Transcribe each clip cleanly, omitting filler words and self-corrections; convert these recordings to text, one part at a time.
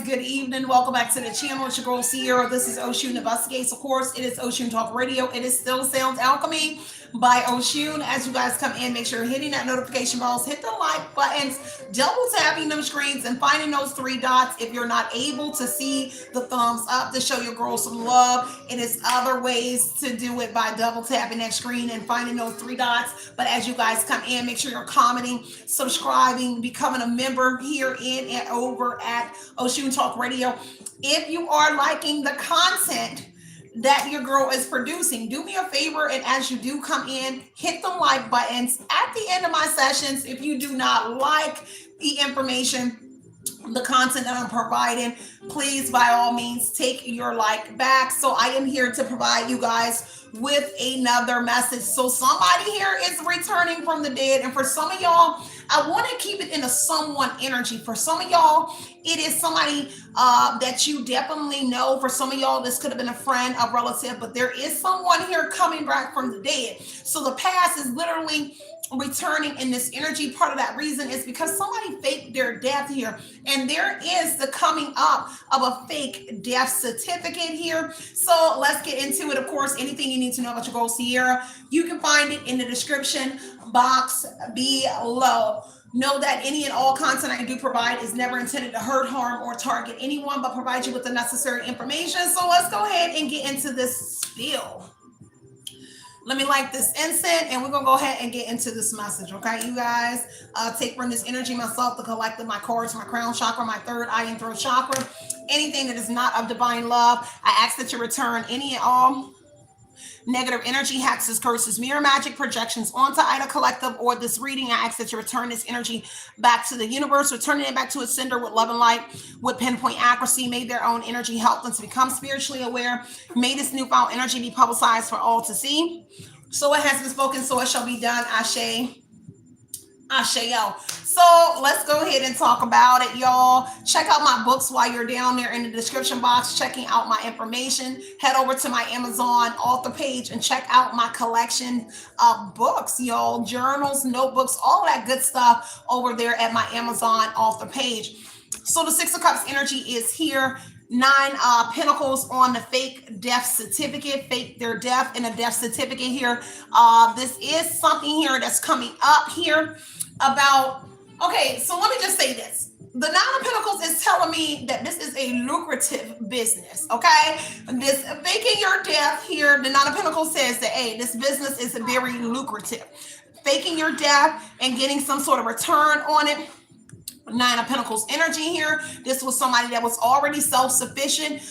Good evening. Welcome back to the channel. It's your girl Cierra. This is Oshun Investigates. Of course, it is Oshun Talk Radio. It is still Sounds Alchemy by Oshun. As you guys come in, make sure you're hitting that notification bells, hit the like buttons, double tapping them screens, and finding those three dots. If you're not able to see the thumbs up to show your girl some love, it is other ways to do it by double tapping that screen and finding those three dots. But as you guys come in, make sure you're commenting, subscribing, becoming a member here in and over at Oshun Talk Radio. If you are liking the content that your girl is producing, do me a favor, and as you do come in, hit the like buttons at the end of my sessions. If you do not like the information, the content that I'm providing, please by all means take your like back. So I am here to provide you guys with another message. So somebody here is returning from the dead, and for some of y'all, I want to keep it in a someone energy. For some of y'all, it is somebody that you definitely know. For some of y'all, this could have been a friend, a relative, but there is someone here coming back from the dead. So the past is literally returning in this energy. Part of that reason is because somebody faked their death here, and there is the coming up of a fake death certificate here. So let's get into it. Of course, anything you need to know about your girl Cierra, you can find it in the description box below. Know that any and all content I do provide is never intended to hurt, harm, or target anyone, but provide you with the necessary information. So let's go ahead and get into this spiel. Let me light this incense, and we're going to go ahead and get into this message, okay, you guys? Take from this energy myself to collect my cards, my crown chakra, my third eye and throat chakra. Anything that is not of divine love, I ask that you return any and all negative energy, hexes, curses, mirror magic, projections onto Ida Collective or this reading. I ask that you return this energy back to the universe, returning it back to its sender with love and light, with pinpoint accuracy. May their own energy help them to become spiritually aware. May this newfound energy be publicized for all to see. So it has been spoken, so it shall be done. Ashe. Asheo. So let's go ahead and talk about it, y'all. Check out my books while you're down there in the description box checking out my information. Head over to my Amazon author page and check out my collection of books, y'all. Journals, notebooks, all that good stuff over there at my Amazon author page. So the Six of Cups energy is here. 9 pentacles on the fake death certificate, fake their death in a death certificate here. This is something here that's coming up here about, okay, so let me just say this. The 9 of Pentacles is telling me that this is a lucrative business, okay? This faking your death here, the 9 of Pentacles says that, hey, this business is very lucrative. Faking your death and getting some sort of return on it. 9 of Pentacles energy here. This was somebody that was already self-sufficient,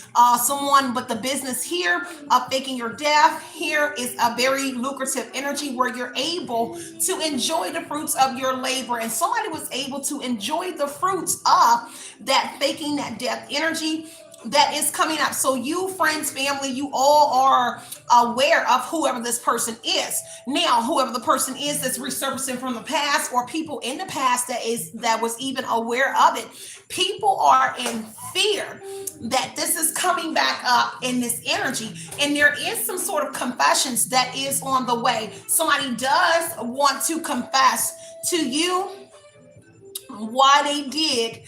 someone, but the business here of faking your death here is a very lucrative energy where you're able to enjoy the fruits of your labor, and somebody was able to enjoy the fruits of that faking that death energy that is coming up. So you, friends, family, you all are aware of whoever this person is. Now, whoever the person is that's resurfacing from the past, or people in the past that was even aware of it, people are in fear that this is coming back up in this energy. And there is some sort of confessions that is on the way. Somebody does want to confess to you why they did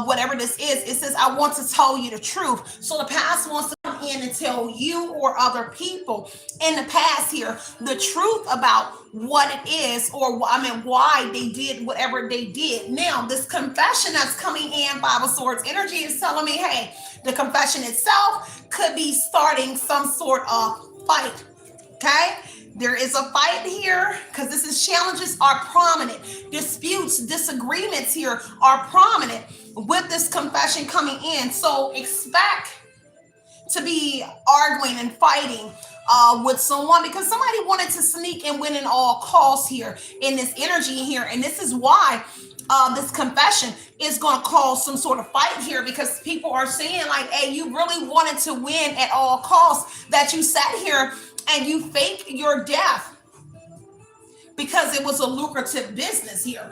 whatever this is. It says, I want to tell you the truth. So the past wants to come in and tell you or other people in the past here the truth about what it is, or why they did whatever they did. Now, this confession that's coming in, Five of Swords energy, is telling me, hey, the confession itself could be starting some sort of fight, okay? There is a fight here because this is challenges are prominent. Disputes, disagreements here are prominent with this confession coming in. So expect to be arguing and fighting with someone because somebody wanted to sneak and win at all costs here in this energy here. And this is why this confession is going to cause some sort of fight here, because people are saying like, hey, you really wanted to win at all costs, that you sat here and you fake your death because it was a lucrative business here,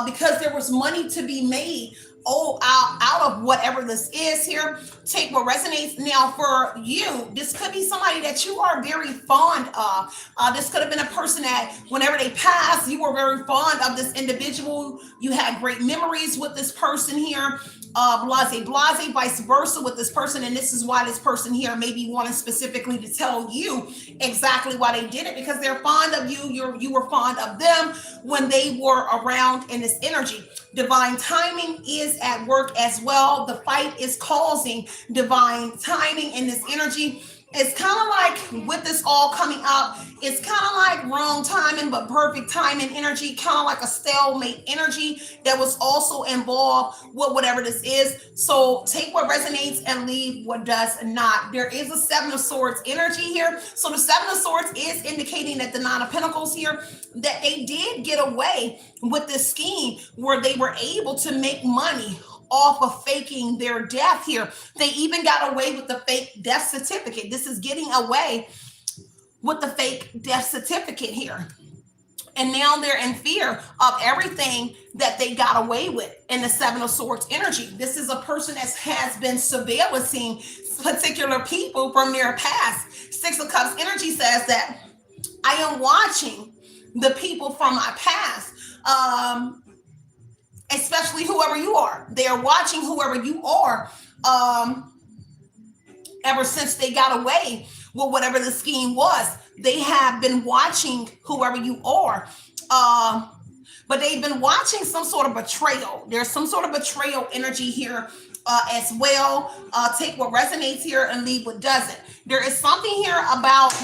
because there was money to be made out of whatever this is here. Take what resonates. Now for you, this could be somebody that you are very fond of. This could have been a person that whenever they passed, you were very fond of this individual. You had great memories with this person here. blase, vice versa with this person. And this is why this person here may be wanting specifically to tell you exactly why they did it, because they're fond of you. You were fond of them when they were around in this energy. Divine timing is at work as well. The fight is causing divine timing in this energy. It's kind of like with this all coming up, it's kind of like wrong timing, but perfect timing energy, kind of like a stalemate energy that was also involved with whatever this is. So take what resonates and leave what does not. There is a Seven of Swords energy here. So the Seven of Swords is indicating that the Nine of Pentacles here, that they did get away with this scheme where they were able to make money off of faking their death here. They even got away with the fake death certificate. This is getting away with the fake death certificate here. And now they're in fear of everything that they got away with in the Seven of Swords energy. This is a person that has been surveillancing particular people from their past. Six of Cups energy says that I am watching the people from my past. Especially whoever you are. They are watching whoever you are ever since they got away with whatever the scheme was. They have been watching whoever you are. But they've been watching some sort of betrayal. There's some sort of betrayal energy here as well. Take what resonates here and leave what doesn't. There is something here about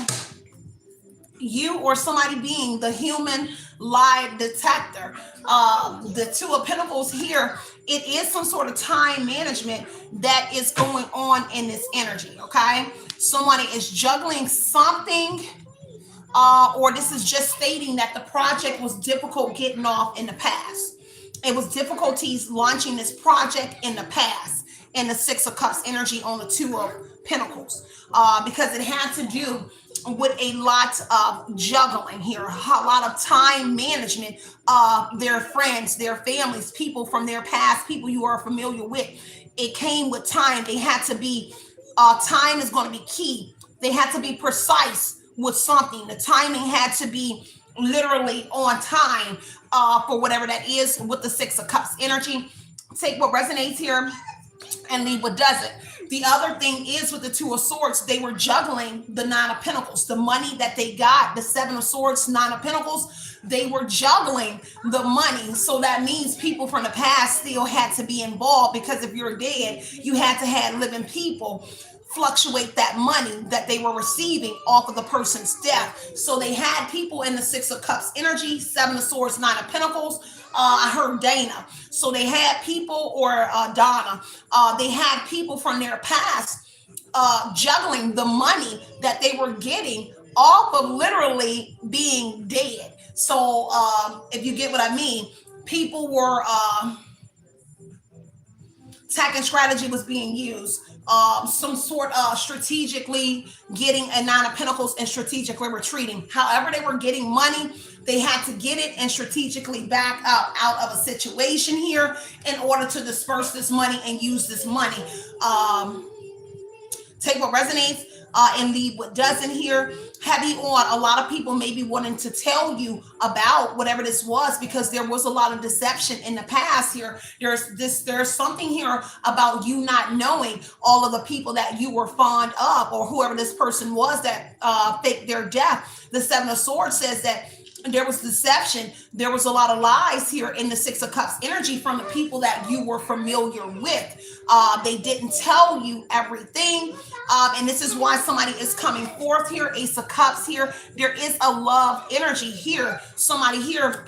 you or somebody being the human lie detector. The Two of Pentacles here, it is some sort of time management that is going on in this energy, okay? Somebody is juggling something, or this is just stating that the project was difficult getting off in the past. It was difficulties launching this project in the past, in the Six of Cups energy on the Two of Pentacles, because it had to do with a lot of juggling here, a lot of time management of their friends, their families, people from their past, people you are familiar with. It came with time. They had to be, time is going to be key. They had to be precise with something. The timing had to be literally on time for whatever that is with the Six of Cups energy. Take what resonates here and leave what doesn't. The other thing is with the Two of Swords, they were juggling the Nine of Pentacles. The money that they got, the Seven of Swords, Nine of Pentacles, they were juggling the money. So that means people from the past still had to be involved, because if you're dead, you had to have living people fluctuate that money that they were receiving off of the person's death. So they had people in the Six of Cups energy, Seven of Swords, Nine of Pentacles. I heard Dana. So they had people, or Donna, they had people from their past juggling the money that they were getting off of literally being dead. So if you get what I mean, people were, tactic strategy was being used. Some sort of strategically getting a Nine of Pentacles and strategically retreating. However they were getting money, they had to get it and strategically back up out of a situation here in order to disperse this money and use this money. Take what resonates and leave what doesn't here. Heavy on a lot of people may be wanting to tell you about whatever this was, because there was a lot of deception in the past here. There's something here about you not knowing all of the people that you were fond of, or whoever this person was that faked their death. The Seven of Swords says that there was deception. There was a lot of lies here in the Six of Cups energy from the people that you were familiar with. They didn't tell you everything. And this is why somebody is coming forth here. Ace of Cups here. There is a love energy here. Somebody here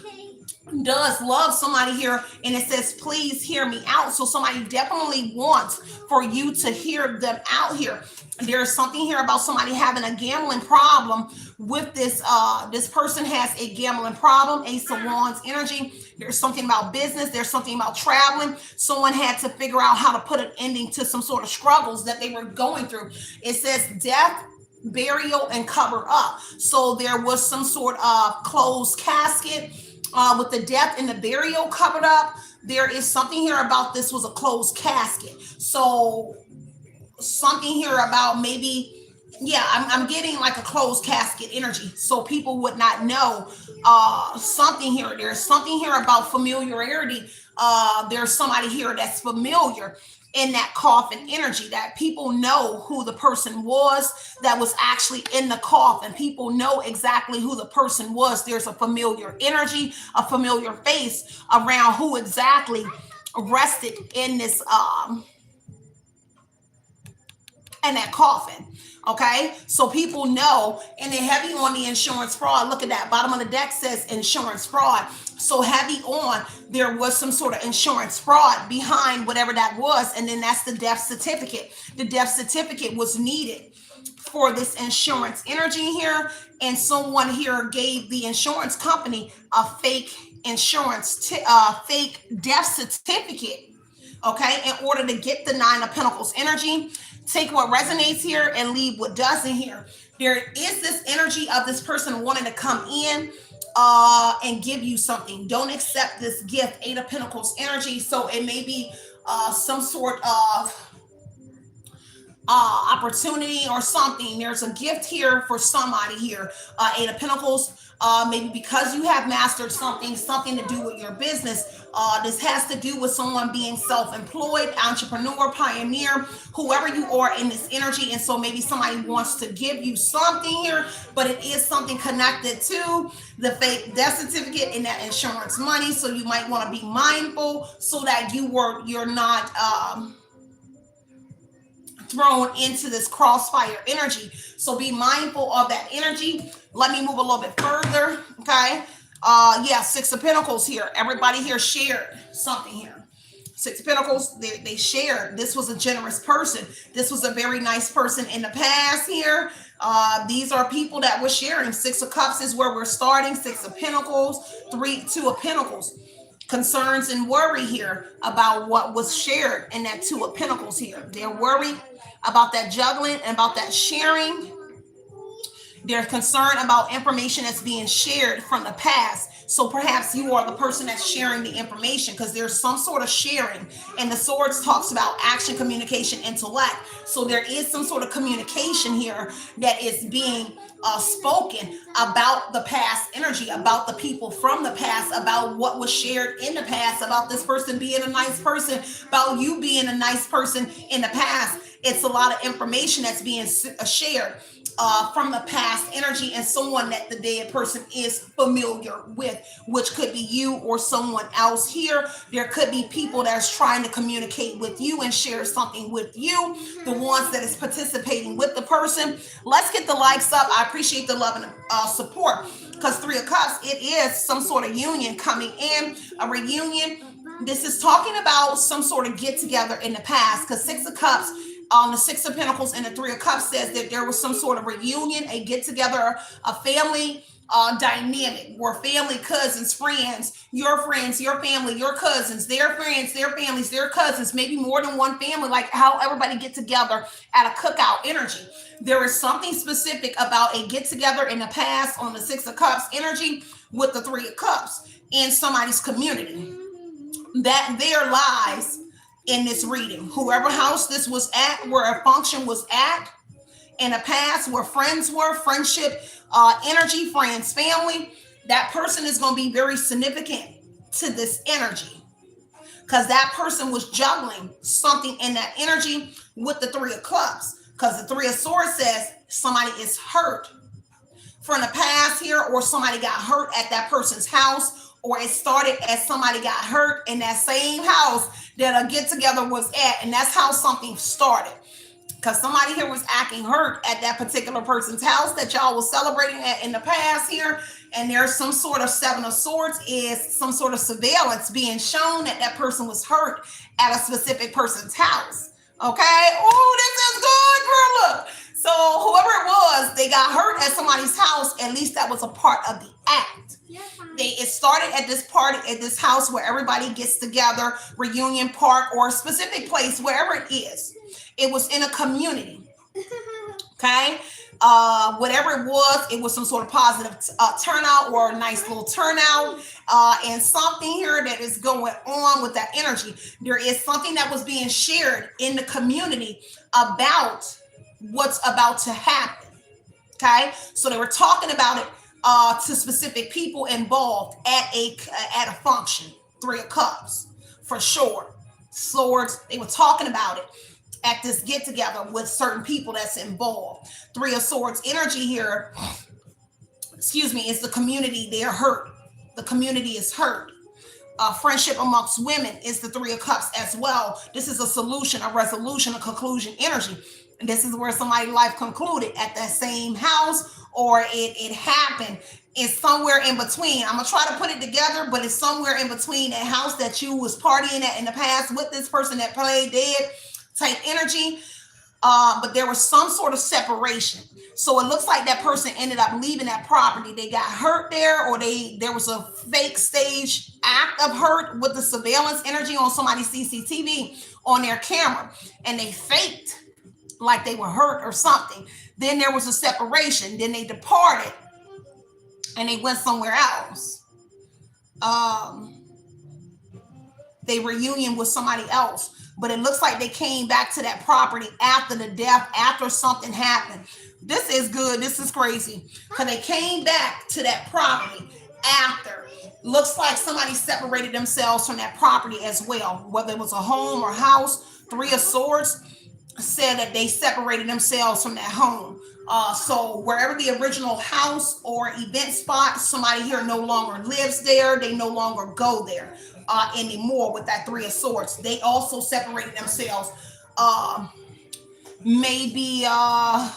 does love somebody here, and it says please hear me out. So somebody definitely wants for you to hear them out here. There's something here about somebody having a gambling problem with this. This person has a gambling problem. Ace of Wands energy. There's something about business. There's something about traveling. Someone had to figure out how to put an ending to some sort of struggles that they were going through. It says death, burial, and cover up. So there was some sort of closed casket with the death and the burial covered up. There is something here about this was a closed casket. So something here about maybe, yeah, I'm getting like a closed casket energy. So people would not know something here. There's something here about familiarity There's somebody here that's familiar in that coffin energy, that people know who the person was that was actually in the coffin. People know exactly who the person was. There's a familiar energy, a familiar face around who exactly rested in this in that coffin. Okay, so people know, and they're heavy on the insurance fraud. Look at that bottom of the deck says insurance fraud. So heavy on, there was some sort of insurance fraud behind whatever that was, and then that's the death certificate. The death certificate was needed for this insurance energy here, and someone here gave the insurance company a fake fake death certificate, okay, in order to get the Nine of Pentacles energy. Take what resonates here and leave what doesn't here. There is this energy of this person wanting to come in and give you something. Don't accept this gift. Eight of Pentacles energy. So it may be some sort of opportunity or something. There's a gift here for somebody here. Eight of Pentacles. Maybe because you have mastered something to do with your business. This has to do with someone being self-employed, entrepreneur, pioneer, whoever you are in this energy. And so maybe somebody wants to give you something here, but it is something connected to the fake death certificate and that insurance money. So you might want to be mindful so that you're not thrown into this crossfire energy. So be mindful of that energy. Let me move a little bit further. Okay. Yeah, Six of Pentacles here. Everybody here shared something here. Six of Pentacles, they shared. This was a generous person. This was a very nice person in the past here. These are people that were sharing. Six of Cups is where we're starting. Six of Pentacles, Two of Pentacles. Concerns and worry here about what was shared in that Two of Pentacles here. They're worried about that juggling and about that sharing. They're concerned about information that's being shared from the past. So perhaps you are the person that's sharing the information, because there's some sort of sharing. And the Swords talks about action, communication, intellect. So there is some sort of communication here that is being spoken about the past energy, about the people from the past, about what was shared in the past, about this person being a nice person, about you being a nice person in the past. It's a lot of information that's being shared from the past energy, and someone that the dead person is familiar with, which could be you or someone else here. There could be people that's trying to communicate with you and share something with you, the ones that is participating with the person. Let's get the likes up. I appreciate the love and support, because Three of Cups, it is some sort of union coming in, a reunion. This is talking about some sort of get together in the past, because Six of Cups, the Six of Pentacles and the Three of Cups says that there was some sort of reunion, a get together, a family dynamic, where family, cousins, friends, your family, your cousins, their friends, their families, their cousins, maybe more than one family, like how everybody get together at a cookout energy. There is something specific about a get together in the past on the Six of Cups energy with the Three of Cups in somebody's community. That there lies in this reading. Whoever house this was at, where a function was at in the past, where friends were, friendship, energy, friends, family, that person is going to be very significant to this energy, because that person was juggling something in that energy with the Three of Cups, because the Three of Swords says somebody is hurt from the past here, or somebody got hurt at that person's house, or it started as somebody got hurt in that same house that a get together was at, and that's how something started. Because somebody here was acting hurt at that particular person's house that y'all was celebrating at in the past here, and there's some sort of Seven of Swords, is some sort of surveillance being shown that that person was hurt at a specific person's house. Okay, oh, this is good, girl. Look, so whoever it was, they got hurt at somebody's house. At least that was a part of the act. It started at this party, at this house where everybody gets together, reunion park, or a specific place, wherever it is. It was in a community. Okay, whatever it was some sort of positive turnout, or a nice little turnout, and something here that is going on with that energy. There is something that was being shared in the community about what's about to happen. Okay, so they were talking about it to specific people involved at a function. Three of Cups. for sure. Swords, they were talking about it at this get together with certain people that's involved. Three of Swords energy here, excuse me, is the community. They're hurt. The community is hurt. Friendship amongst women is the Three of Cups as well. This is a solution, a resolution, a conclusion energy. And this is where somebody's life concluded at that same house, or it happened. It's somewhere in between. I'm gonna try to put it together, but it's somewhere in between that house that you was partying at in the past with this person that played dead type energy. But there was some sort of separation. So it looks like that person ended up leaving that property. They got hurt there, or there was a fake stage act of hurt with the surveillance energy on somebody's CCTV on their camera, and they faked like they were hurt or something. Then there was a separation. Then they departed and they went somewhere else. They reunion with somebody else. But it looks like they came back to that property after the death, after something happened. This is good. This is crazy. Because they came back to that property after. Looks like somebody separated themselves from that property as well. Whether it was a home or house. Three of Swords said that they separated themselves from that home. So wherever the original house or event spot, somebody here no longer lives there. They no longer go there anymore with that Three of Swords. They also separated themselves maybe a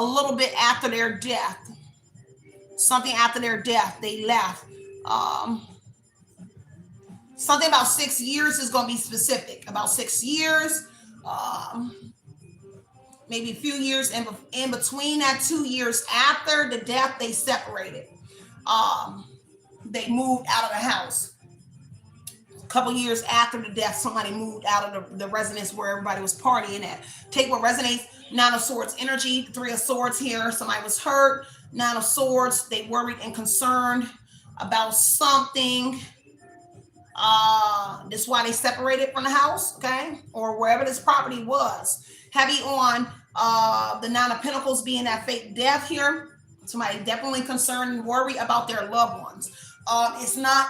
little bit after their death. Something after their death, they left. Something about 6 years is going to be specific. About 6 years. Maybe a few years in between that, 2 years after the death, they separated. They moved out of the house. A couple years after the death, somebody moved out of the residence where everybody was partying at. Take what resonates. Nine of Swords energy. Three of Swords here. Somebody was hurt. Nine of Swords. They worried and concerned about something. This is why they separated from the house, okay? Or wherever this property was. Heavy on the Nine of Pentacles being that fake death here. Somebody definitely concerned and worried about their loved ones. It's not,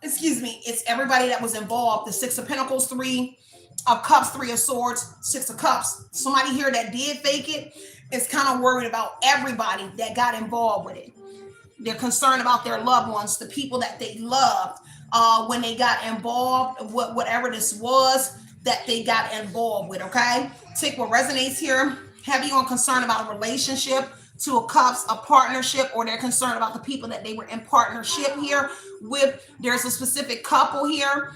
excuse me, it's everybody that was involved. The Six of Pentacles, Three of Cups, Three of Swords, Six of Cups. Somebody here that did fake it is kind of worried about everybody that got involved with it. They're concerned about their loved ones, the people that they loved when they got involved, whatever this was that they got involved with, okay? Take what resonates here. Heavy on concern about a relationship. Two of Cups, a partnership, or they're concerned about the people that they were in partnership here with. There's a specific couple here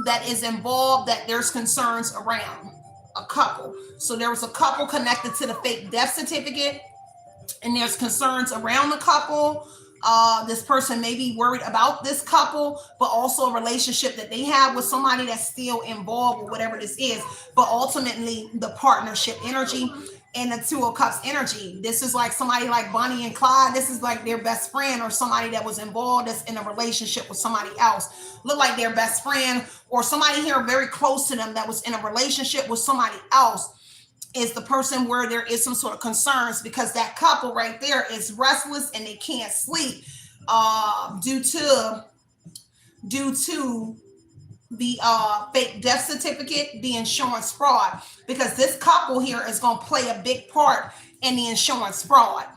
that is involved that there's concerns around. A couple. So there was a couple connected to the fake death certificate, and there's concerns around the couple. This person may be worried about this couple, but also a relationship that they have with somebody that's still involved with whatever this is. But ultimately, the partnership energy and the Two of Cups energy. This is like somebody like Bonnie and Clyde. This is like their best friend or somebody that was involved that's in a relationship with somebody else. Look like their best friend or somebody here very close to them that was in a relationship with somebody else is the person where there is some sort of concerns, because that couple right there is restless and they can't sleep due to the fake death certificate, the insurance fraud, because this couple here is going to play a big part in the insurance fraud.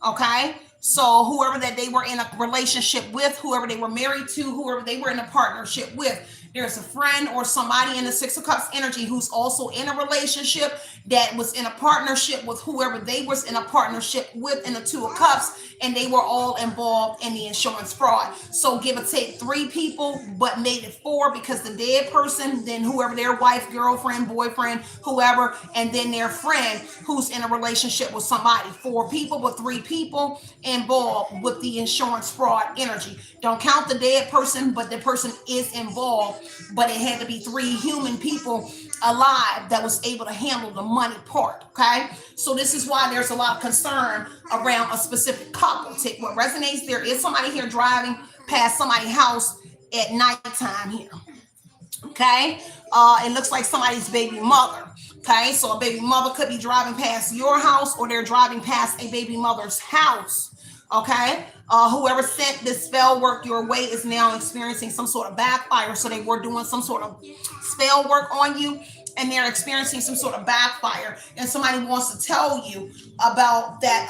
Okay, so whoever that they were in a relationship with, whoever they were married to, whoever they were in a partnership with, there's a friend or somebody in the Six of Cups energy who's also in a relationship that was in a partnership with whoever they was in a partnership with in the Two of Cups, and they were all involved in the insurance fraud. So give or take 3 people, but made it 4 because the dead person, then whoever their wife, girlfriend, boyfriend, whoever, and then their friend who's in a relationship with somebody. 4 people, but 3 people involved with the insurance fraud energy. Don't count the dead person, but the person is involved. But it had to be 3 human people alive that was able to handle the money part. Okay, so this is why there's a lot of concern around a specific couple. Take what resonates. There is somebody here driving past somebody's house at nighttime here. Okay, it looks like somebody's baby mother. Okay, so a baby mother could be driving past your house, or they're driving past a baby mother's house. Okay. Whoever sent this spell work your way is now experiencing some sort of backfire. So they were doing some sort of spell work on you, and they're experiencing some sort of backfire. And somebody wants to tell you about that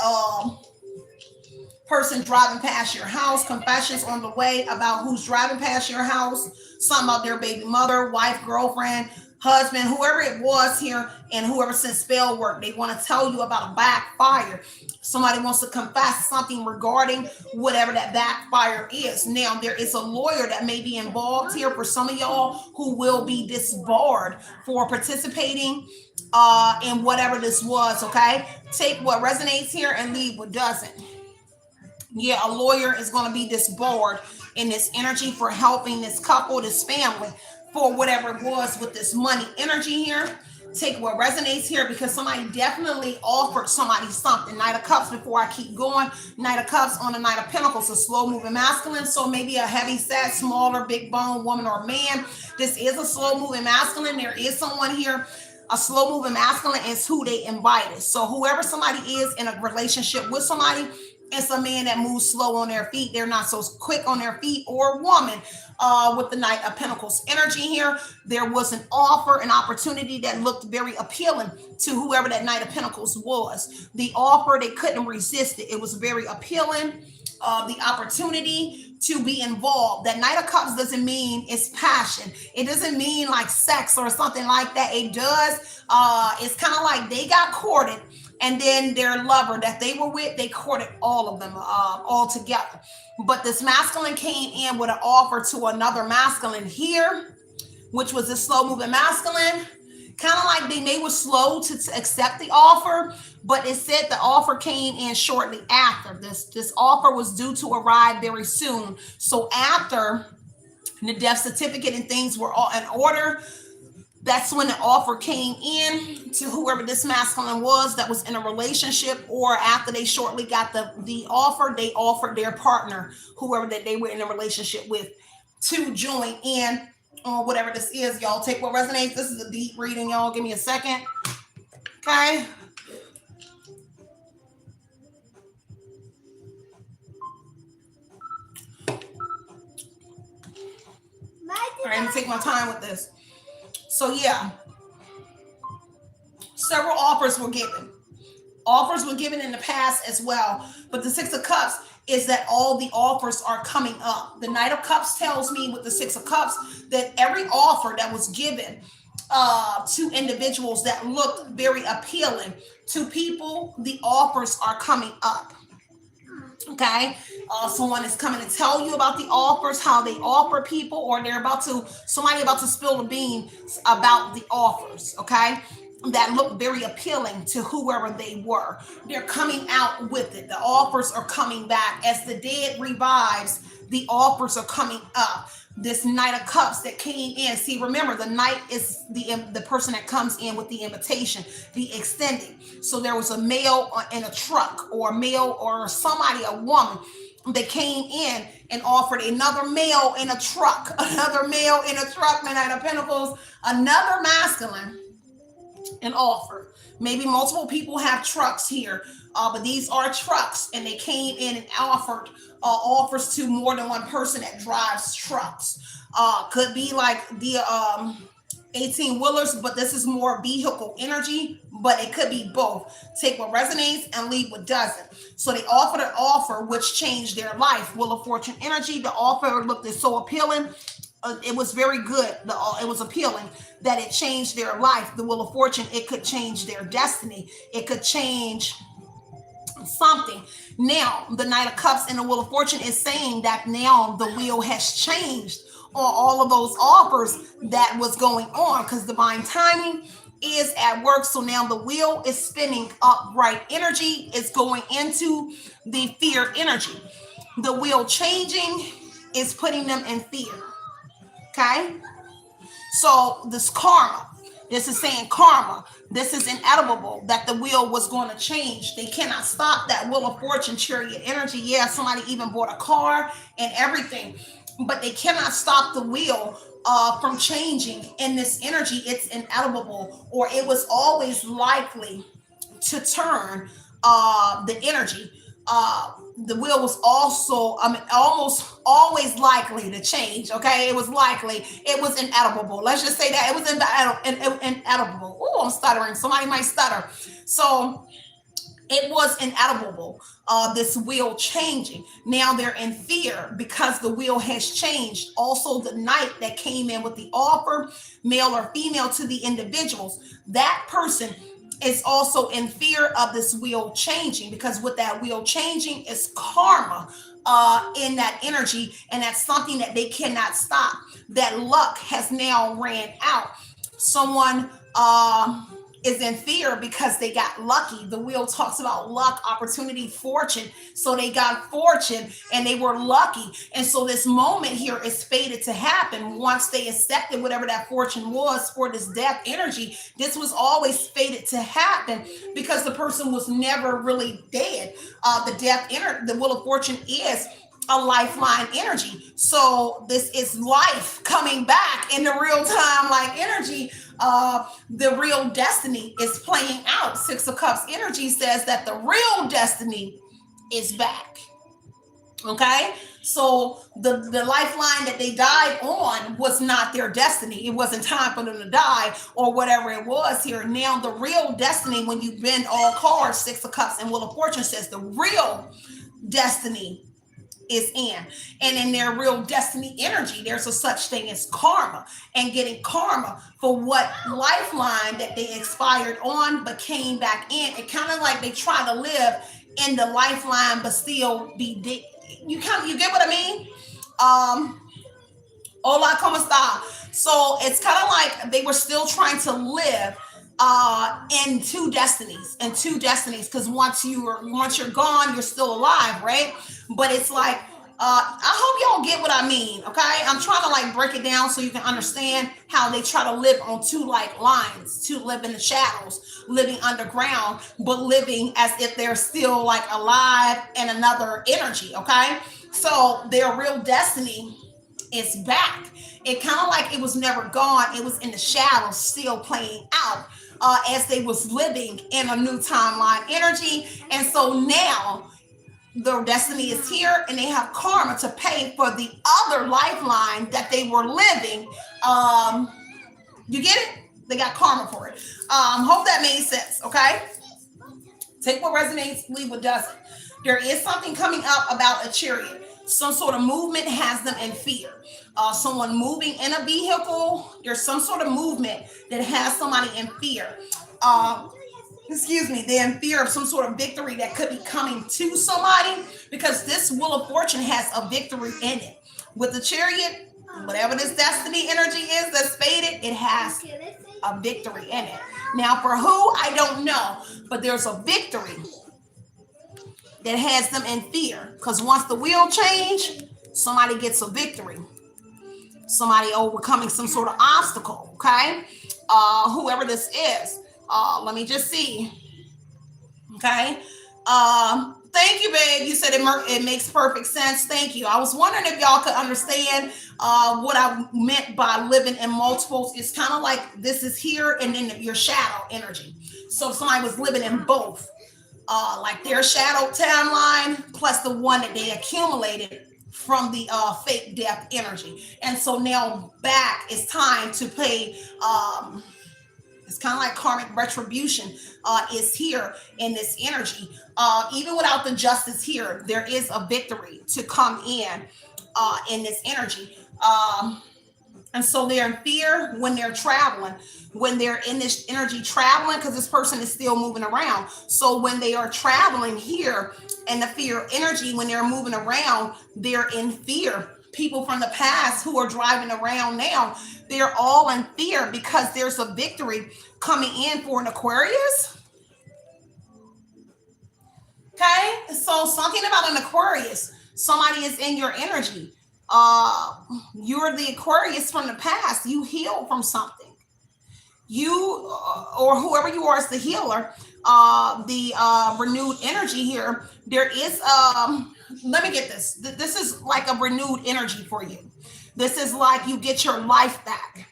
person driving past your house. Confessions on the way about who's driving past your house. Something about their baby mother, wife, girlfriend, husband, whoever it was here, and whoever sent spell work. They want to tell you about a backfire. Somebody wants to confess something regarding whatever that backfire is. Now, there is a lawyer that may be involved here for some of y'all who will be disbarred for participating in whatever this was, okay? Take what resonates here and leave what doesn't. Yeah, a lawyer is going to be disbarred in this energy for helping this couple, this family, for whatever it was with this money energy here. Take what resonates here, because somebody definitely offered somebody something. Knight of Cups, before I keep going. Knight of Cups on the Knight of Pentacles, a slow moving masculine. So maybe a heavy set, smaller, big bone woman or man. This is a slow moving masculine. There is someone here. A slow moving masculine is who they invited. So whoever somebody is in a relationship with somebody, it's a man that moves slow on their feet. They're not so quick on their feet, or a woman with the Knight of Pentacles energy here. There was an offer, an opportunity that looked very appealing to whoever that Knight of Pentacles was. The offer, they couldn't resist it. It was very appealing. The opportunity to be involved. That Knight of Cups doesn't mean it's passion. It doesn't mean like sex or something like that. It does. It's kind of like they got courted, and then their lover that they were with, they courted all of them all together. But this masculine came in with an offer to another masculine here, which was a slow moving masculine. Kind of like they were slow to accept the offer, but it said the offer came in shortly after. This offer was due to arrive very soon. So after the death certificate and things were all in order, that's when the offer came in to whoever this masculine was that was in a relationship, or after they shortly got the offer, they offered their partner, whoever that they were in a relationship with, to join in on whatever this is. Y'all take what resonates. This is a deep reading, y'all. Give me a second. Okay. All right, I'm gonna take my time with this. So yeah, several offers were given. Offers were given in the past as well. But the Six of Cups is that all the offers are coming up. The Knight of Cups tells me with the Six of Cups that every offer that was given to individuals that looked very appealing to people, the offers are coming up. Okay, someone is coming to tell you about the offers, how they offer people, or somebody about to spill the beans about the offers. Okay, that look very appealing to whoever they were. They're coming out with it. The offers are coming back. As the dead revives, the offers are coming up. This Knight of Cups that came in. See, remember, the Knight is the person that comes in with the invitation, the extending. So there was a male in a truck, or a male or somebody, a woman, that came in and offered another male in a truck, another male in a truck, the Knight of Pentacles, another masculine, an offer. Maybe multiple people have trucks here, but these are trucks, and they came in and offered offers to more than one person that drives trucks. Could be like the 18-wheelers, but this is more vehicle energy, but it could be both. Take what resonates and leave what doesn't. So they offered an offer which changed their life. Wheel of Fortune energy, the offer looked so appealing. It was very good. It was appealing that it changed their life. The Wheel of Fortune, it could change their destiny. It could change something. Now, the Knight of Cups and the Wheel of Fortune is saying that now the wheel has changed on all of those offers that was going on, because divine timing is at work. So now the wheel is spinning upright energy. It's going into the fear energy. The wheel changing is putting them in fear. Okay, so this karma, this is saying karma, this is inevitable that the wheel was going to change. They cannot stop that Wheel of Fortune chariot energy. Yeah, somebody even bought a car and everything, but they cannot stop the wheel from changing in this energy. It's inevitable, or it was always likely to turn the energy. the wheel was also, almost always likely to change. Okay, it was likely, it was inedible. Let's just say that it was inedible. Oh, I'm stuttering. Somebody might stutter. So it was inedible. This wheel changing. Now they're in fear because the wheel has changed. Also, the knight that came in with the offer, male or female, to the individuals, that person is also in fear of this wheel changing, because with that wheel changing is karma in that energy, and that's something that they cannot stop. That luck has now ran out. Someone is in fear because they got lucky. The wheel talks about luck, opportunity, fortune. So they got fortune and they were lucky. And so this moment here is fated to happen once they accepted whatever that fortune was for this death energy. This was always fated to happen because the person was never really dead. The the wheel of fortune is a lifeline energy. So this is life coming back in the real time, like energy. The real destiny is playing out. Six of Cups energy says that the real destiny is back. Okay, so the lifeline that they died on was not their destiny. It wasn't time for them to die or whatever it was here. Now the real destiny, when you bend all cards, Six of Cups and Wheel of Fortune, says the real destiny is in. And in their real destiny energy, there's a such thing as karma, and getting karma for what lifeline that they expired on but came back in. It kind of like they try to live in the lifeline but still be dead. You get what I mean? Hola, como está? So it's kind of like they were still trying to live in two destinies, because once you're gone, you're still alive, right? But it's like I hope y'all get what I mean. Okay, I'm trying to like break it down so you can understand how they try to live on two like lines, to live in the shadows, living underground, but living as if they're still like alive in another energy. Okay, so their real destiny is back. It kind of like it was never gone. It was in the shadows, still playing out as they was living in a new timeline energy. And so now their destiny is here, and they have karma to pay for the other lifeline that they were living. You get it? They got karma for it. Hope that made sense. Okay. Take what resonates, leave what doesn't. There is something coming up about a chariot. Some sort of movement has them in fear. Someone moving in a vehicle. There's some sort of movement that has somebody in fear. They're in fear of some sort of victory that could be coming to somebody, because this Wheel of Fortune has a victory in it. With the chariot, whatever this destiny energy is that's faded, it has a victory in it. Now, for who, I don't know, but there's a victory that has them in fear, because once the wheel change, somebody gets a victory. Somebody overcoming some sort of obstacle. Okay, whoever this is. Let me just see. Okay. Thank you, babe. You said it makes perfect sense. Thank you. I was wondering if y'all could understand what I meant by living in multiples. It's kind of like this is here and then your shadow energy. So if somebody was living in both, like their shadow timeline plus the one that they accumulated from the fake death energy. And so now back, it's time to pay. It's kind of like karmic retribution is here in this energy. Even without the justice here, there is a victory to come in this energy. And so they're in fear when they're traveling, when they're in this energy traveling, because this person is still moving around. So when they are traveling here in the fear energy, when they're moving around, they're in fear. People from the past who are driving around now, they're all in fear because there's a victory coming in for an Aquarius. Okay, so something about an Aquarius, somebody is in your energy. You're the Aquarius from the past. You healed from something. You or whoever you are as the healer, the renewed energy here. There is let me get this. This is like a renewed energy for you. This is like you get your life back.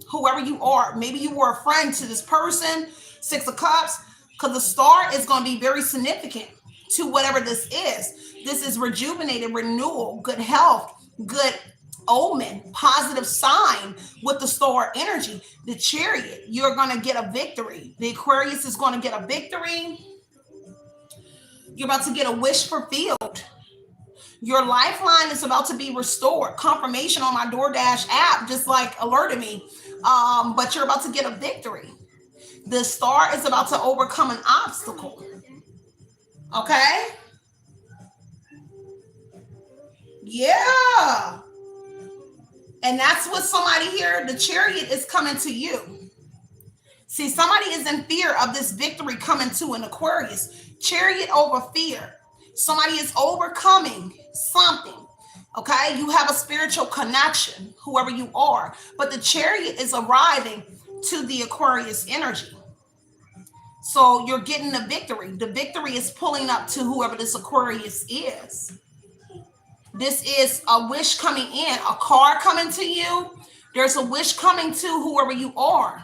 Whoever you are, maybe you were a friend to this person, Six of Cups, because the star is going to be very significant. to whatever this is. This is rejuvenated, renewal, good health, good omen, positive sign with the star energy. The Chariot, you're going to get a victory. The Aquarius is going to get a victory. You're about to get a wish fulfilled. Your lifeline is about to be restored. Confirmation on my DoorDash app just like alerted me. But you're about to get a victory. The star is about to overcome an obstacle. Okay? Yeah. And that's what somebody here, the Chariot is coming to you. See, somebody is in fear of this victory coming to an Aquarius. Chariot over fear. Somebody is overcoming something. Okay? You have a spiritual connection, whoever you are. But the Chariot is arriving to the Aquarius energy. So you're getting the victory. The victory is pulling up to whoever this Aquarius is. This is a wish coming in, a car coming to you. There's a wish coming to whoever you are.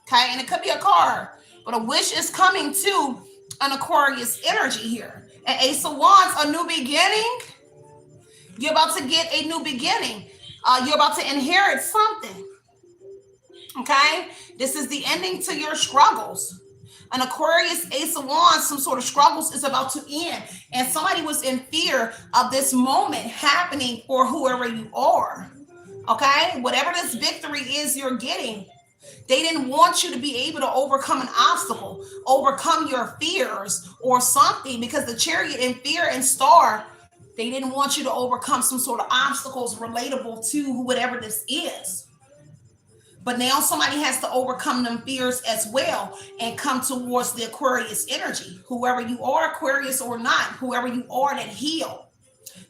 Okay, and it could be a car, but a wish is coming to an Aquarius energy here. An Ace of Wands, a new beginning. You're about to get a new beginning. You're about to inherit something. Okay, this is the ending to your struggles. An Aquarius, Ace of Wands, some sort of struggles is about to end. And somebody was in fear of this moment happening for whoever you are. Okay, whatever this victory is you're getting, they didn't want you to be able to overcome an obstacle, overcome your fears or something, because the Chariot and fear and star, they didn't want you to overcome some sort of obstacles relatable to whatever this is. But now somebody has to overcome them fears as well and come towards the Aquarius energy. Whoever you are, Aquarius or not, whoever you are that healed,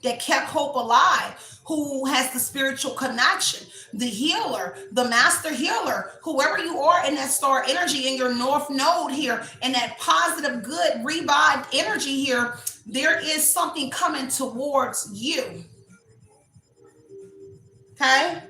that kept hope alive, who has the spiritual connection, the healer, the master healer, whoever you are in that star energy in your north node here, and that positive, good, revived energy here, there is something coming towards you. Okay?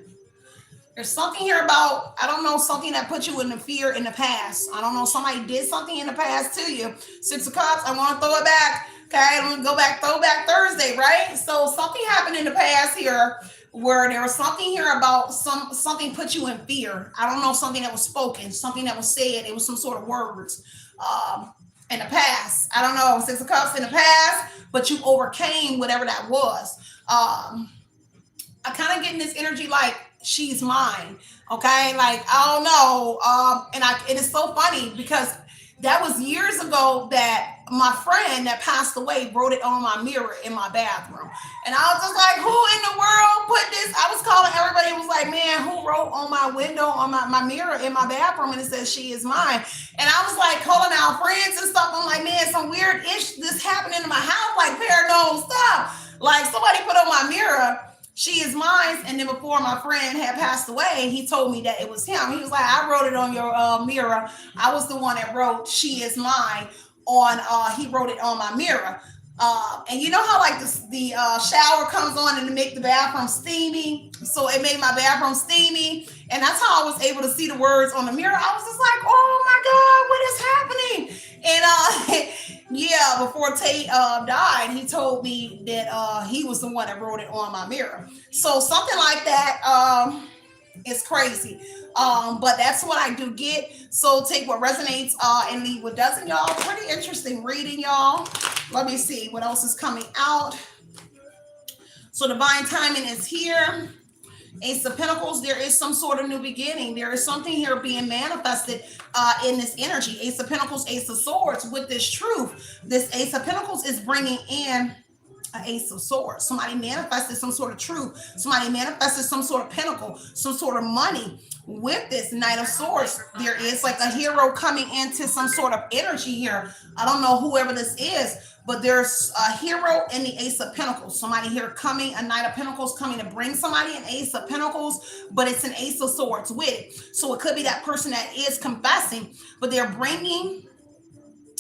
There's something here about, I don't know, something that put you in the fear in the past. I don't know, somebody did something in the past to you. Six of Cups, I want to throw it back. Okay, I'm gonna go back, throwback Thursday, right? So something happened in the past here where there was something here about something put you in fear. I don't know, something that was spoken, something that was said. It was some sort of words in the past. I don't know, Six of Cups in the past, but you overcame whatever that was. I kind of getting this energy like she's mine. Okay, like I don't know. It is so funny because that was years ago that my friend that passed away wrote it on my mirror in my bathroom. And I was just like, who in the world put this? I was calling everybody. It was like, man, who wrote on my window, on my mirror in my bathroom? And it says, she is mine. And I was like calling out friends and stuff. I'm like, man, some weird this happening in my house, like paranormal stuff. Like somebody put on my mirror, she is mine. And then before my friend had passed away, he told me that it was him. He was like, I wrote it on your mirror. I was the one that wrote she is mine on, he wrote it on my mirror. And you know how like the shower comes on and to make the bathroom steamy. So it made my bathroom steamy. And that's how I was able to see the words on the mirror. I was just like, oh my God, what is happening? And yeah, before Tate died, he told me that he was the one that wrote it on my mirror. So something like that is crazy. But that's what I do get. So take what resonates and leave what doesn't, y'all. Pretty interesting reading, y'all. Let me see what else is coming out. So divine timing is here. Ace of Pentacles, there is some sort of new beginning. There is something here being manifested in this energy. Ace of Pentacles, Ace of Swords with this truth. This Ace of Pentacles is bringing in an Ace of Swords. Somebody manifested some sort of truth. Somebody manifested some sort of pinnacle, some sort of money. With this Knight of Swords, there is like a hero coming into some sort of energy here. I don't know whoever this is, but there's a hero in the Ace of Pentacles. Somebody here coming, a Knight of Pentacles coming to bring somebody an Ace of Pentacles, but it's an Ace of Swords with it. So it could be that person that is confessing, but they're bringing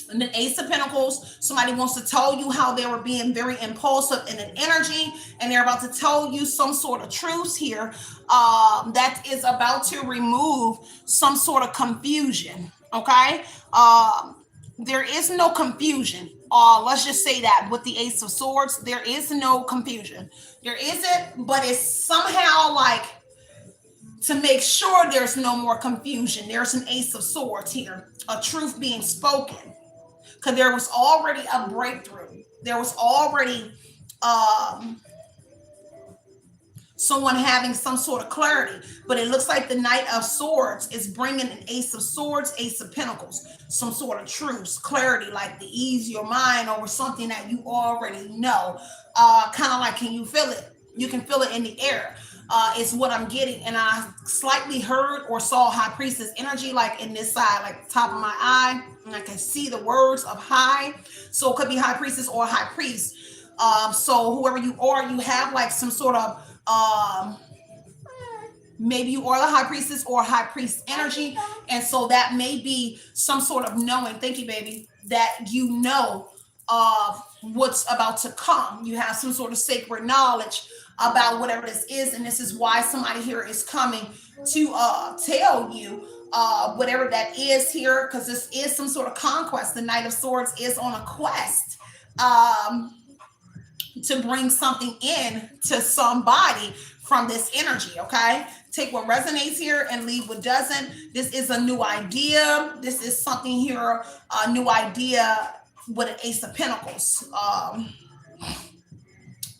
an Ace of Pentacles. Somebody wants to tell you how they were being very impulsive in an energy, and they're about to tell you some sort of truth here that is about to remove some sort of confusion. Okay. There is no confusion. Let's just say that with the Ace of Swords, there is no confusion. There isn't, but it's somehow like to make sure there's no more confusion. There's an Ace of Swords here, a truth being spoken, because there was already a breakthrough. There was already um, someone having some sort of clarity, but it looks like the Knight of Swords is bringing an Ace of Swords, Ace of Pentacles, some sort of truth, clarity, like to ease your mind over something that you already know. Kind of like, can you feel it? You can feel it in the air. Is what I'm getting, and I slightly heard or saw High Priestess energy, like in this side, like the top of my eye, and I can see the words of High. So it could be High Priestess or High Priest. So whoever you are, you have like some sort of maybe you are the High Priestess or High Priest energy, and so that may be some sort of knowing. Thank you, baby. That you know of what's about to come. You have some sort of sacred knowledge about whatever this is, and this is why somebody here is coming to tell you whatever that is here, because this is some sort of conquest. The Knight of Swords is on a quest to bring something in to somebody from this energy. Okay, take what resonates here and leave what doesn't. This is a new idea. This is something here, a new idea with an Ace of Pentacles.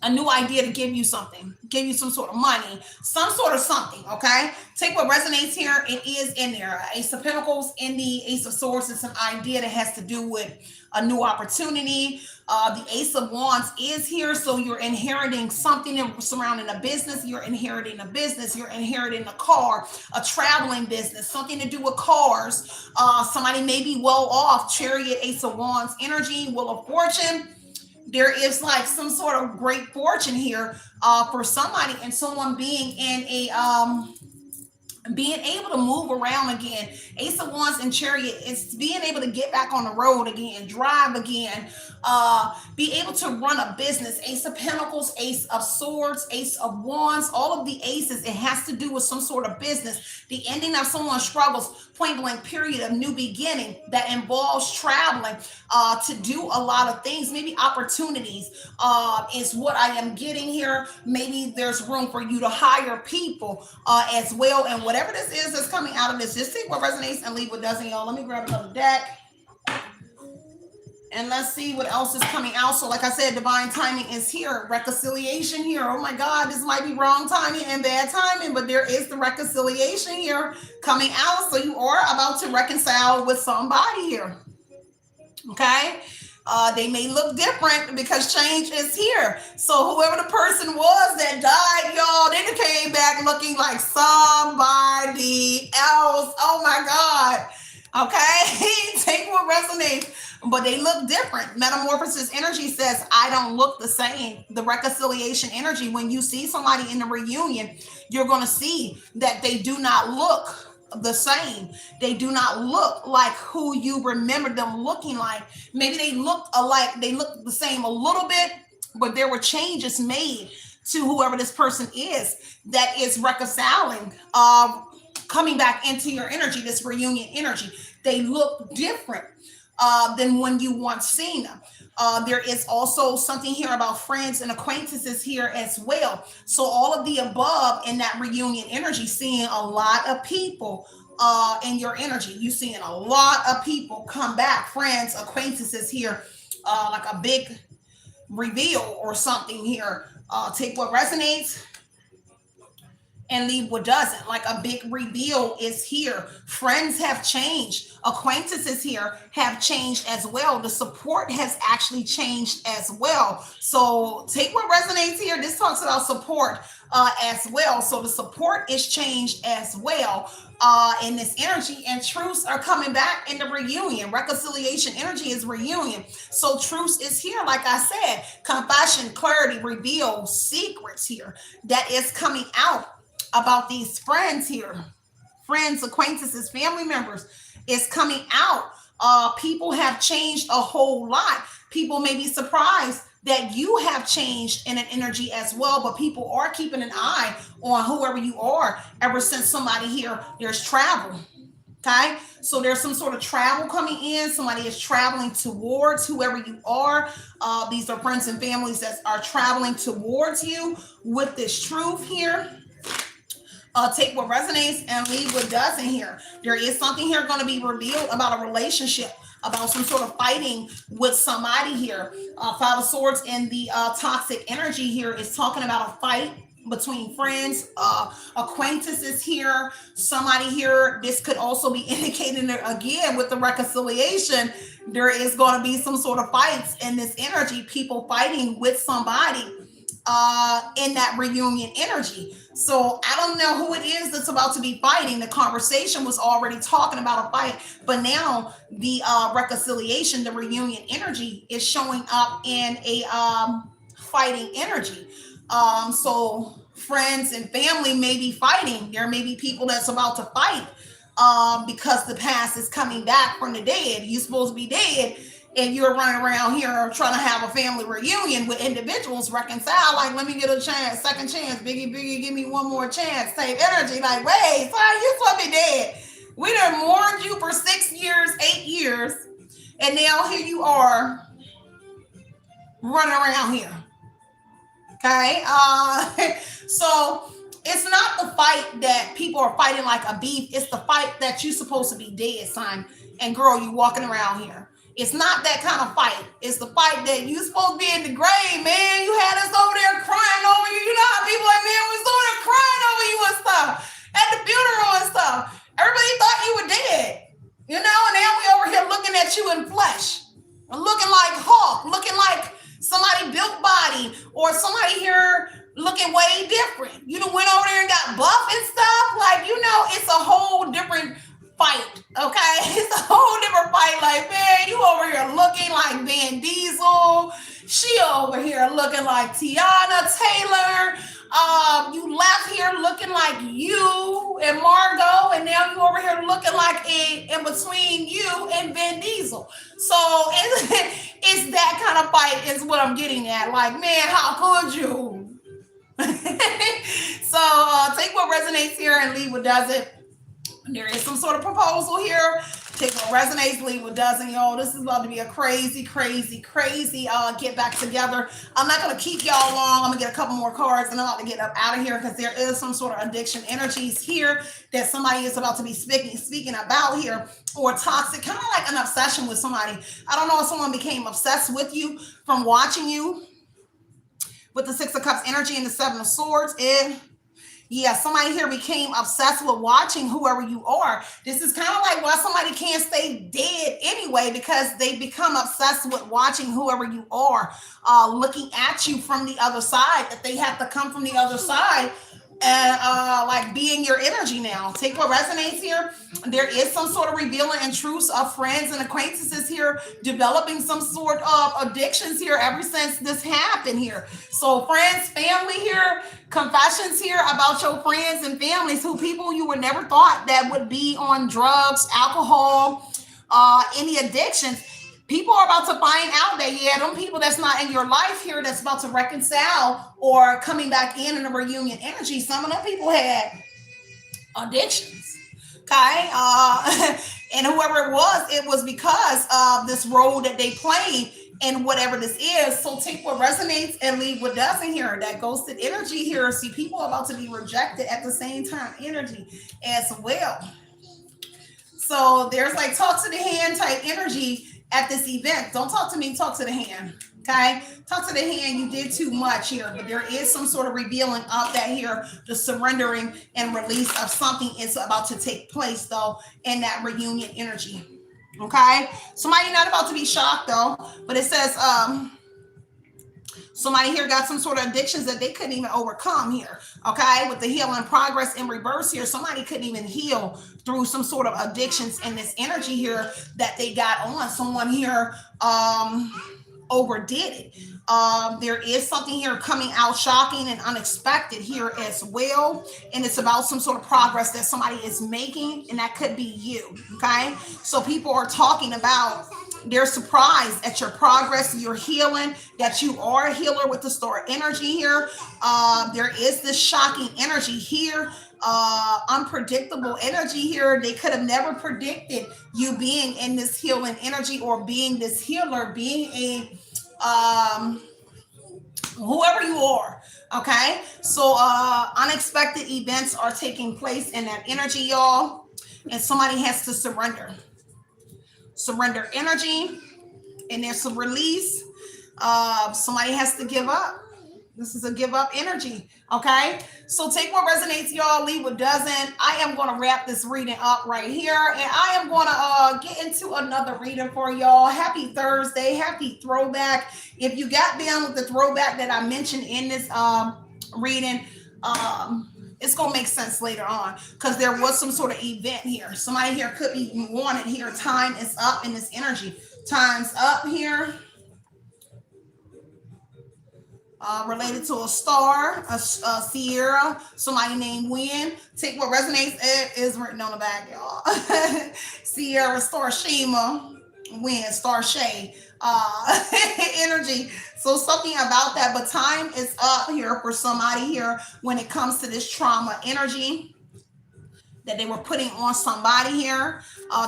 A new idea to give you something, give you some sort of money, some sort of something. Okay, take what resonates here. It is in there. Ace of Pentacles in the Ace of Swords is an idea that has to do with a new opportunity. The Ace of Wands is here, so you're inheriting something surrounding a business. You're inheriting a business. You're inheriting a car, a traveling business, something to do with cars. Somebody may be well off. Chariot, Ace of Wands energy, Wheel of Fortune. There is like some sort of great fortune here for somebody, and someone being in a being able to move around again. Ace of Wands and Chariot is being able to get back on the road again, drive again, be able to run a business. Ace of Pentacles, Ace of Swords, Ace of Wands, all of the aces, it has to do with some sort of business. The ending of someone's struggles, point blank period, of new beginning that involves traveling to do a lot of things. Maybe opportunities is what I am getting here. Maybe there's room for you to hire people as well. And whatever this is that's coming out of this, just see what resonates and leave what doesn't, y'all. Let me grab another deck. And let's see what else is coming out. So like I said, divine timing is here. Reconciliation here. Oh my God, this might be wrong timing and bad timing, but there is the reconciliation here coming out. So you are about to reconcile with somebody here. Okay. They may look different because change is here. So whoever the person was that died, y'all, they came back looking like somebody else. Oh my God. Okay. Take what resonates. But they look different. Metamorphosis energy says, I don't look the same. The reconciliation energy, when you see somebody in the reunion, you're going to see that they do not look the same. They do not look like who you remember them looking like. Maybe they look alike. They look the same a little bit, but there were changes made to whoever this person is that is reconciling, coming back into your energy, this reunion energy. They look different than when you once seen them. There is also something here about friends and acquaintances here as well. So all of the above in that reunion energy, seeing a lot of people in your energy. You seeing a lot of people come back, friends, acquaintances here, like a big reveal or something here. Take what resonates and leave what doesn't. Like a big reveal is here. Friends have changed. Acquaintances here have changed as well. The support has actually changed as well. So take what resonates here. This talks about support as well. So the support is changed as well in this energy, and truths are coming back in the reunion. Reconciliation energy is reunion. So truths is here. Like I said, confession, clarity, reveal, secrets here that is coming out about these friends here. Friends, acquaintances, family members is coming out. People have changed a whole lot. People may be surprised that you have changed in an energy as well, but people are keeping an eye on whoever you are ever since somebody here, there's travel. Okay, so there's some sort of travel coming in. Somebody is traveling towards whoever you are. These are friends and families that are traveling towards you with this truth here. Take what resonates and leave what doesn't here. There is something here going to be revealed about a relationship, about some sort of fighting with somebody here. Five of Swords in the toxic energy here is talking about a fight between friends, acquaintances here, somebody here. This could also be indicating that, again, with the reconciliation, there is going to be some sort of fights in this energy, people fighting with somebody in that reunion energy. So I don't know who it is that's about to be fighting. The conversation was already talking about a fight, but now the reconciliation, the reunion energy is showing up in a fighting energy. So friends and family may be fighting. There may be people that's about to fight because the past is coming back from the dead. You're supposed to be dead, and you're running around here trying to have a family reunion with individuals reconcile. Like, let me get a chance, second chance. Biggie, give me one more chance. Same energy. Like, wait, sorry, you supposed to be dead. We done mourned you for 6 years, 8 years, and now here you are running around here. Okay, so it's not the fight that people are fighting like a beef. It's the fight that you're supposed to be dead, son. And girl, you walking around here. It's not that kind of fight. It's the fight that you supposed to be in the grave, man. You had us over there crying over you. You know how people like, man, we was over there crying over you and stuff at the funeral and stuff. Everybody thought you were dead, you know. And now we over here looking at you in flesh, looking like Hulk, looking like somebody built body, or somebody here looking way different. You done went over there and got buff and stuff. Like, you know, it's a whole different fight, okay? It's a whole different fight. Like, man, you over here looking like Van Diesel. She over here looking like Tiana Taylor. You left here looking like you and Margot, and now you over here looking like in between you and Van Diesel. So it's that kind of fight is what I'm getting at. Like, man, how could you? So take what resonates here and leave what doesn't. There is some sort of proposal here. Take what resonates, leave what doesn't, y'all. This is about to be a crazy get back together. I'm not going to keep y'all long. I'm going to get a couple more cards and I'm about to get up out of here because there is some sort of addiction energies here that somebody is about to be speaking about here, or toxic, kind of like an obsession with somebody. I don't know if someone became obsessed with you from watching you with the Six of Cups energy and the Seven of Swords. Yeah, somebody here became obsessed with watching whoever you are. This is kind of like why somebody can't stay dead anyway, because they become obsessed with watching whoever you are, looking at you from the other side, that they have to come from the other side and like be in your energy now. Take what resonates here. There is some sort of revealing and truths of friends and acquaintances here, developing some sort of addictions here ever since this happened here. So friends, family here, confessions here about your friends and families, who people you would never thought that would be on drugs, alcohol, any addictions. People are about to find out that, yeah, them people that's not in your life here that's about to reconcile or coming back in a reunion energy. Some of them people had addictions, okay? And whoever it was because of this role that they played in whatever this is. So take what resonates and leave what doesn't here. That ghosted energy here. See, people are about to be rejected at the same time energy as well. So there's like talk to the hand type energy at this event. Don't talk to me, talk to the hand. Okay, talk to the hand. You did too much here, but there is some sort of revealing of that here. The surrendering and release of something is about to take place though in that reunion energy. Okay, somebody not about to be shocked though, but it says somebody here got some sort of addictions that they couldn't even overcome here. Okay, with the healing progress in reverse here, somebody couldn't even heal through some sort of addictions in this energy here that they got on. Someone here overdid it. There is something here coming out shocking and unexpected here as well, and it's about some sort of progress that somebody is making, and that could be you. Okay, so people are talking about they're surprised at your progress, your healing, that you are a healer with the star energy here. There is this shocking energy here. unpredictable energy here. They could have never predicted you being in this healing energy, or being this healer, being a whoever you are. Okay, so unexpected events are taking place in that energy, y'all, and somebody has to surrender energy, and there's some release. Somebody has to give up. This is a give up energy. Okay. So take what resonates, y'all. Leave what doesn't. I am going to wrap this reading up right here. And I am going to get into another reading for y'all. Happy Thursday. Happy throwback. If you got down with the throwback that I mentioned in this reading, it's going to make sense later on, because there was some sort of event here. Somebody here could be wanted here. Time is up in this energy. Time's up here. Related to a star, a Cierra, somebody named Win. Take what resonates. It is written on the back, y'all. Cierra, Star Shema, Win, Star Shay, energy. So something about that, but time is up here for somebody here when it comes to this trauma energy that they were putting on somebody here.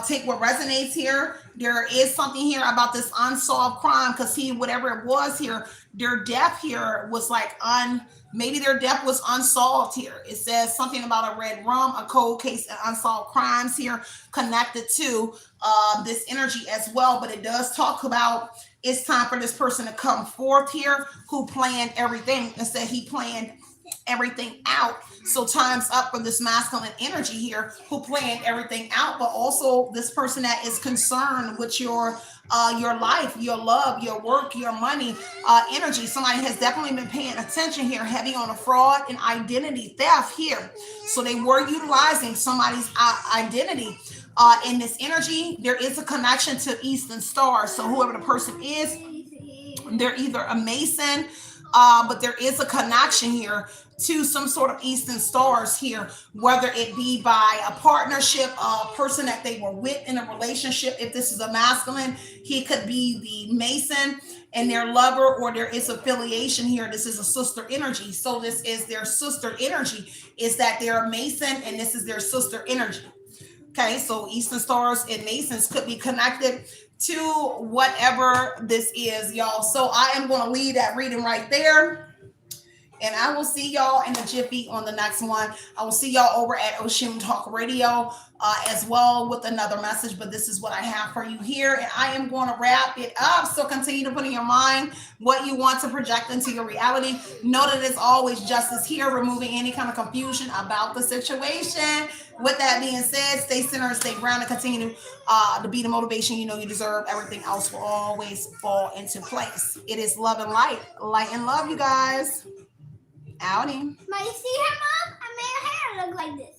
Take what resonates here. There is something here about this unsolved crime, because whatever it was here, their death here was like maybe their death was unsolved here. It says something about a red rum, a cold case, and unsolved crimes here connected to this energy as well. But it does talk about it's time for this person to come forth here who planned everything. Instead, he planned everything out. So time's up for this masculine energy here who planned everything out, but also this person that is concerned with your life, your love, your work, your money energy. Somebody has definitely been paying attention here, heavy on a fraud and identity theft here. So they were utilizing somebody's identity in this energy. There is a connection to Eastern Star. So whoever the person is, they're either a Mason, but there is a connection here to some sort of Eastern Stars here, whether it be by a partnership, a person that they were with in a relationship. If this is a masculine, he could be the Mason and their lover, or there is affiliation here. This is a sister energy. So this is their sister energy, is that they're a Mason and this is their sister energy. Okay, so Eastern Stars and Masons could be connected to whatever this is, y'all. So I am going to leave that reading right there. And I will see y'all in a jiffy on the next one. I will see y'all over at Oshun Talk Radio as well with another message. But this is what I have for you here. And I am going to wrap it up. So continue to put in your mind what you want to project into your reality. Know that it's always justice here, removing any kind of confusion about the situation. With that being said, stay centered, stay grounded, continue to be the motivation you know you deserve. Everything else will always fall into place. It is love and light. Light and love, you guys. Outie. Ma, you see her, Mom? I made her hair look like this.